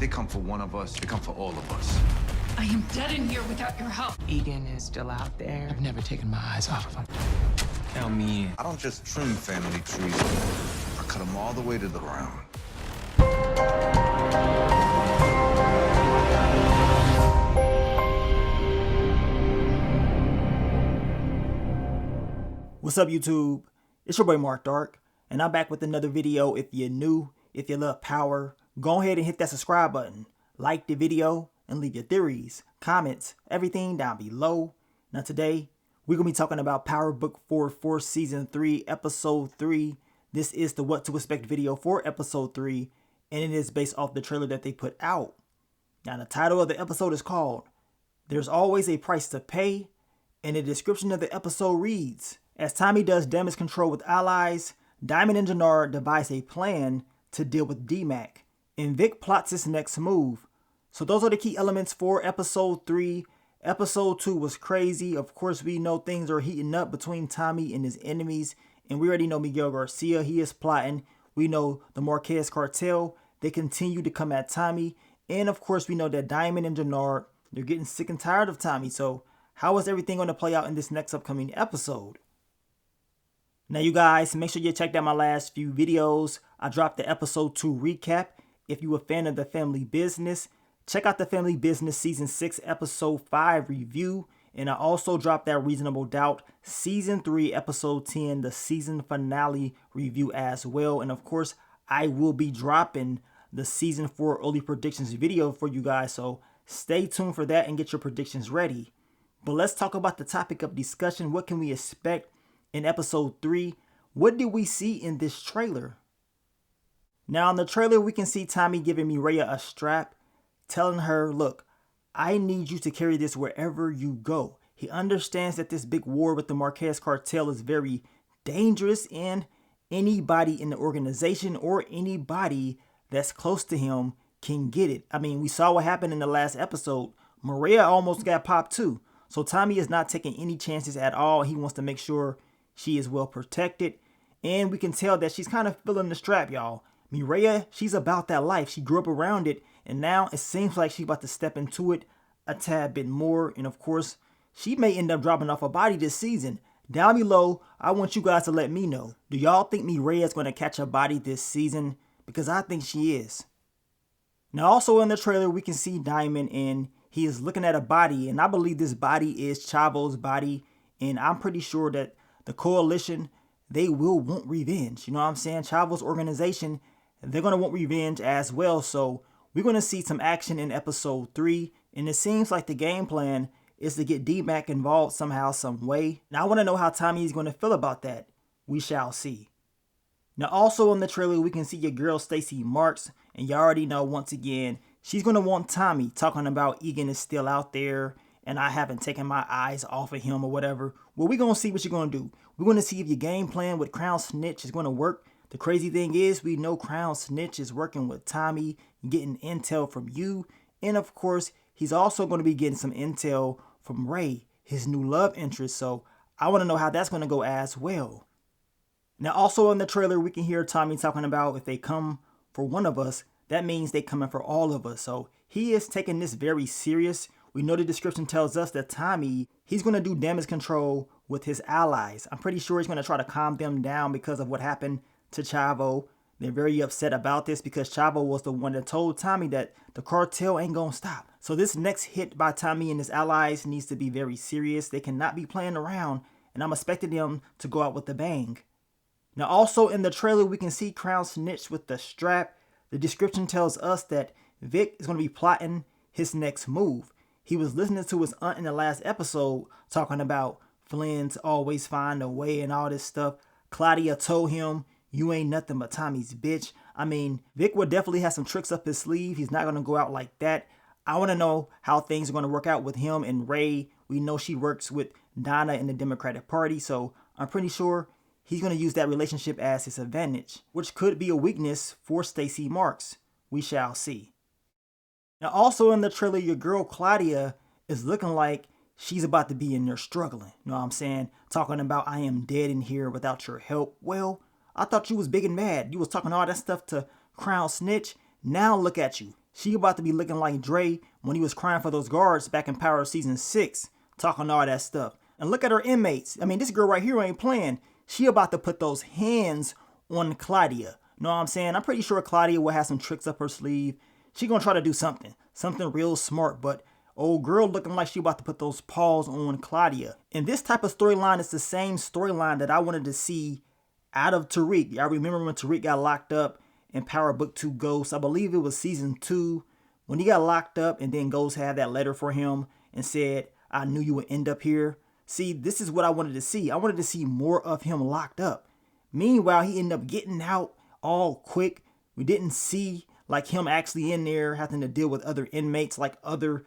They come for one of us. They come for all of us. I am dead in here without your help. Egan is still out there. I've never taken my eyes off of him. Count me in. I don't just trim family trees. I cut them all the way to the ground. What's up, YouTube? It's your boy Mark Dark, and I'm back with another video. If you're new, if you love power, go ahead and hit that subscribe button, like the video, and leave your theories, comments, everything down below. Now today, we're going to be talking about Power Book 4 for Season 3, Episode 3. This is the What to Expect video for Episode 3, and it is based off the trailer that they put out. Now the title of the episode is called, There's Always a Price to Pay, and the description of the episode reads, as Tommy does damage control with allies, Diamond and Jannard devise a plan to deal with D-Mac, and Vic plots his next move. So those are the key elements for Episode 3. Episode 2 was crazy. Of course, we know things are heating up between Tommy and his enemies, and we already know Miguel Garcia, he is plotting. We know the Marquez cartel, they continue to come at Tommy, and of course we know that Diamond and Jannard, they're getting sick and tired of Tommy. So how is everything going to play out in this next upcoming episode? Now you guys, make sure you check out my last few videos. I dropped the episode 2 recap. If you're a fan of the family business, check out the family business season 6 episode 5 review. And I also dropped that Reasonable Doubt season 3 episode 10, the season finale review as well. And of course, I will be dropping the season 4 early predictions video for you guys. So stay tuned for that and get your predictions ready. But let's talk about the topic of discussion. What can we expect in episode 3? What did we see in this trailer? Now in the trailer, we can see Tommy giving Mireya a strap, telling her, look, I need you to carry this wherever you go. He understands that this big war with the Marquez cartel is very dangerous, and anybody in the organization or anybody that's close to him can get it. I mean, we saw what happened in the last episode. Mireya almost got popped too. So Tommy is not taking any chances at all. He wants to make sure she is well protected, and we can tell that she's kind of feeling the strap, y'all. Mireya, she's about that life. She grew up around it, and now it seems like she's about to step into it a tad bit more. And of course, she may end up dropping off a body this season. Down below, I want you guys to let me know. Do y'all think Mireya is going to catch a body this season? Because I think she is. Now also in the trailer, we can see Diamond, and he is looking at a body, and I believe this body is Chavo's body, and I'm pretty sure that the coalition, they will want revenge. You know what I'm saying? Chavo's organization, they're going to want revenge as well. So we're going to see some action in episode 3. And it seems like the game plan is to get D-Mac involved somehow, some way. Now I want to know how Tommy is going to feel about that. We shall see. Now also in the trailer, we can see your girl Stacey Marks. And you already know, once again, she's going to want Tommy, talking about Egan is still out there and I haven't taken my eyes off of him or whatever. Well, we're going to see what you're going to do. We're going to see if your game plan with Crown Snitch is going to work. The crazy thing is, we know Crown Snitch is working with Tommy, getting intel from you. And of course, he's also going to be getting some intel from Ray, his new love interest. So I want to know how that's going to go as well. Now also in the trailer, we can hear Tommy talking about if they come for one of us, that means they coming for all of us. So he is taking this very serious. We know the description tells us that Tommy, he's going to do damage control with his allies. I'm pretty sure he's going to try to calm them down because of what happened to Chavo. They're very upset about this because Chavo was the one that told Tommy that the cartel ain't going to stop. So this next hit by Tommy and his allies needs to be very serious. They cannot be playing around, and I'm expecting them to go out with a bang. Now also in the trailer, we can see Crown Snitch with the strap. The description tells us that Vic is going to be plotting his next move. He was listening to his aunt in the last episode talking about Flynn's always find a way and all this stuff. Claudia told him, you ain't nothing but Tommy's bitch. I mean, Vic will definitely have some tricks up his sleeve. He's not going to go out like that. I want to know how things are going to work out with him and Ray. We know she works with Donna in the Democratic Party, so I'm pretty sure he's going to use that relationship as his advantage, which could be a weakness for Stacey Marks. We shall see. Now also in the trailer, your girl Claudia is looking like she's about to be in there struggling. You know what I'm saying? Talking about, I am dead in here without your help. Well, I thought you was big and mad. You was talking all that stuff to Crown Snitch. Now look at you. She about to be looking like Dre when he was crying for those guards back in Power Season 6, talking all that stuff. And look at her inmates. I mean, this girl right here ain't playing. She about to put those hands on Claudia. Know what I'm saying? I'm pretty sure Claudia will have some tricks up her sleeve. She gonna try to do something real smart, but old girl looking like she about to put those paws on Claudia. And this type of storyline is the same storyline that I wanted to see out of Tariq. Y'all remember when Tariq got locked up in Power Book 2 Ghost? I believe it was Season 2 when he got locked up, and then Ghost had that letter for him and said, I knew you would end up here. See, this is what I wanted to see. I wanted to see more of him locked up. Meanwhile, he ended up getting out all quick. We didn't see like him actually in there having to deal with other inmates, like other,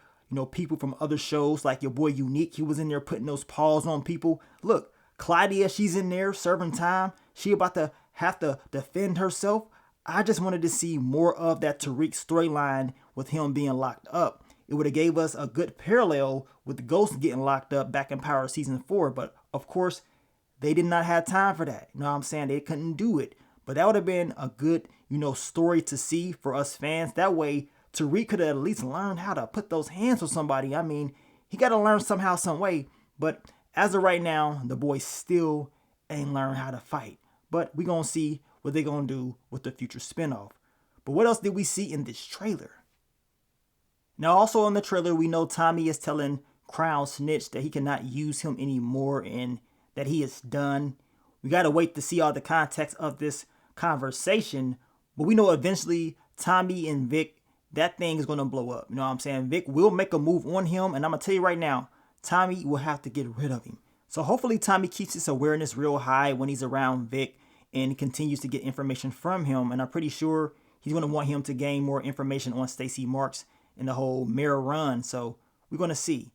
people from other shows, like your boy Unique. He was in there putting those paws on people. Look, Claudia, she's in there serving time. She about to have to defend herself. I just wanted to see more of that Tariq storyline with him being locked up. It would have gave us a good parallel with Ghost getting locked up back in Power Season 4. But of course, they did not have time for that. You know what I'm saying? They couldn't do it. But that would have been a good, story to see for us fans. That way, Tariq could have at least learned how to put those hands on somebody. I mean, he got to learn somehow, some way. But as of right now, the boy still ain't learned how to fight. But we going to see what they going to do with the future spinoff. But what else did we see in this trailer? Now, also in the trailer, we know Tommy is telling Crown Snitch that he cannot use him anymore and that he is done. We got to wait to see all the context of this conversation. But we know eventually Tommy and Vic, that thing is going to blow up. You know what I'm saying? Vic will make a move on him. And I'm going to tell you right now, Tommy will have to get rid of him. So hopefully Tommy keeps his awareness real high when he's around Vic and continues to get information from him. And I'm pretty sure he's going to want him to gain more information on Stacey Marks and the whole mirror run. So we're going to see.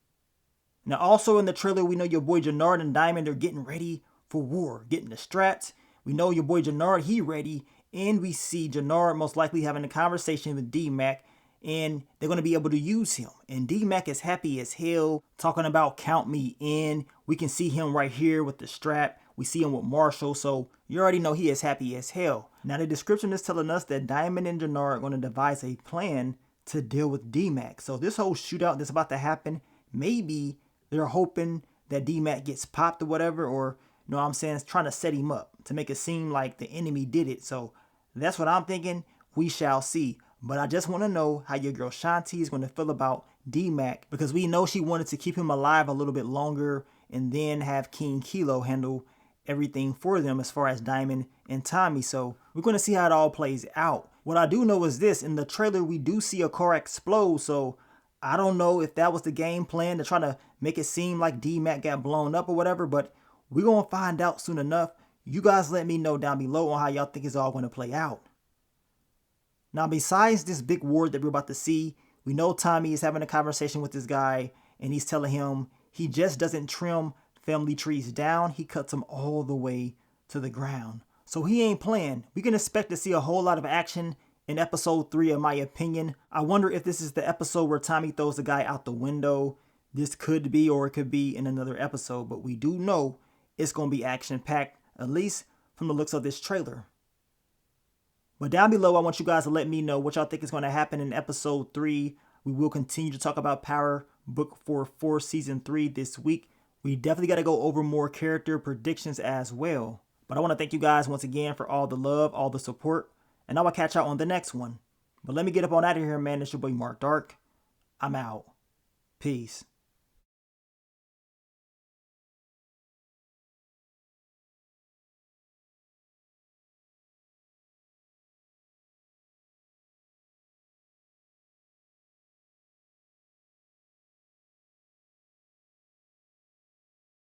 Now also in the trailer, we know your boy Jannard and Diamond are getting ready for war, getting the strats. We know your boy Jannard, he ready. And we see Jannard most likely having a conversation with D-Mac. And they're going to be able to use him. And D-Mac is happy as hell, talking about count me in. We can see him right here with the strap. We see him with Marshall. So you already know he is happy as hell. Now the description is telling us that Diamond and Jannard are going to devise a plan to deal with D-Mac. So this whole shootout that's about to happen, maybe they're hoping that D-Mac gets popped or whatever, or it's trying to set him up to make it seem like the enemy did it. So that's what I'm thinking. We shall see. But I just want to know how your girl Shanti is going to feel about D-Mac, because we know she wanted to keep him alive a little bit longer and then have King Kilo handle everything for them as far as Diamond and Tommy. So we're going to see how it all plays out. What I do know is this: in the trailer, we do see a car explode. So I don't know if that was the game plan to try to make it seem like D-Mac got blown up or whatever, but we're going to find out soon enough. You guys let me know down below on how y'all think it's all going to play out. Now, besides this big war that we're about to see, we know Tommy is having a conversation with this guy, and he's telling him he just doesn't trim family trees down. He cuts them all the way to the ground. So he ain't playing. We can expect to see a whole lot of action in episode 3, in my opinion. I wonder if this is the episode where Tommy throws the guy out the window. This could be, or it could be in another episode, but we do know it's going to be action-packed, at least from the looks of this trailer. But down below, I want you guys to let me know what y'all think is going to happen in episode 3. We will continue to talk about Power Book 4 Season 3 this week. We definitely got to go over more character predictions as well. But I want to thank you guys once again for all the love, all the support. And I will catch y'all on the next one. But let me get up on out of here, man. It's your boy Mark Dark. I'm out. Peace.